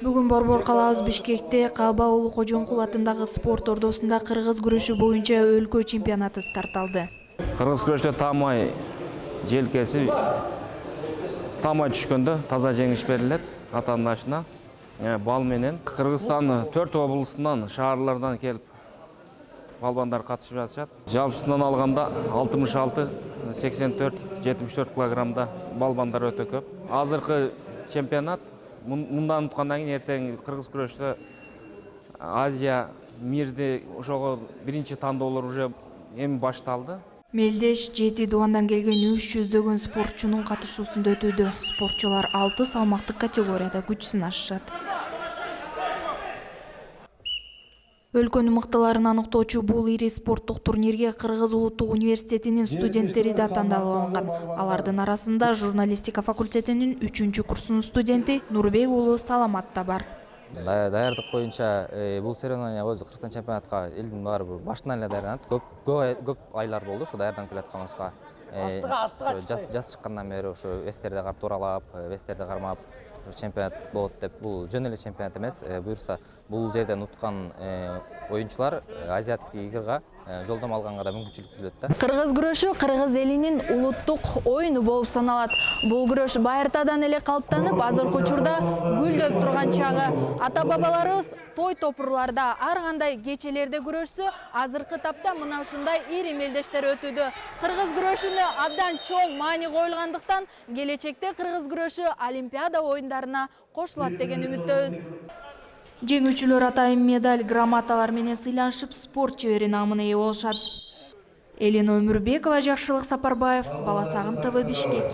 Бүгүн Борбор калабыз Бишкекте Калба Улуу Кожомкул атындагы спорт ордосунда кыргыз күрөшү боюнча өлкө чемпионаты старт алды. Кыргыз күрөштө таамай желкеси таамай түшкөндө таза жеңиш берилет атаандашына. Бал менен Кыргызстан 4 облусунан, шаарлардан келип балбандар катышып жатышат. Жалпысынан алганда 66, 84, 74 килограммда балбандар өтө көп. Азыркы чемпионат мындан уткандан кийин эртең кыргыз күрөштө Азия, мирди ошого биринчи тандоолор уже эми башталды. Мелдеш 7 дубандан келген 300дөгөн спортчунун катышуусунда өтүүдө. Спортчулар 6 салмактык категорияда күч сынашышат. Өлкөнүн мыктыларын аныктоочу бул ири спорттук турнирге Кыргыз Улуттук университетинин студенттери да тандалып алынган. Алардын арасында журналистика факультетинин 3-курсунун студенти Нурбек уулу Саламат да бар. Даярдык боюнча бул соревнования өзү Кыргызстан чемпионатка элдин баары башынан эле даярданат. Көп айлар болду ушу даярданып келатканыбызга. Жаз чыккандан бери ушу вестерде карап туралап, вестерде кармап чемпионат болот деп, бул жөн эле чемпионат эмес. Буюрса бул жерден уткан оюнчулар азиатский игрга жолдомо алганга да мүмкүнчүлүк түзүлөт да. Кыргыз күрөшү кыргыз элинин улуттук оюну болуп саналат. Бул күрөш байыртадан эле калыптанып, азыркы учурда гүлдөп турган чагы. Ата-бабаларыбыз той топурларда ар кандай кечелерде күрөшсө, азыркы тапта мына ушундай ири мелдештер өтүүдө. Кыргыз күрөшүнө абдан чоң маани коюлгандыктан, келечекте кыргыз күрөшү Олимпиада оюндарына кошулат деген үмүттөбүз. Жеңүүчүлөр атайын медаль, грамоталар менен сыйланышып, спорт чебери намына ээ болушат. Элина Өмүрбекова, Жакшылык Сапарбаев, Бала Сагым ТВ, Бишкек.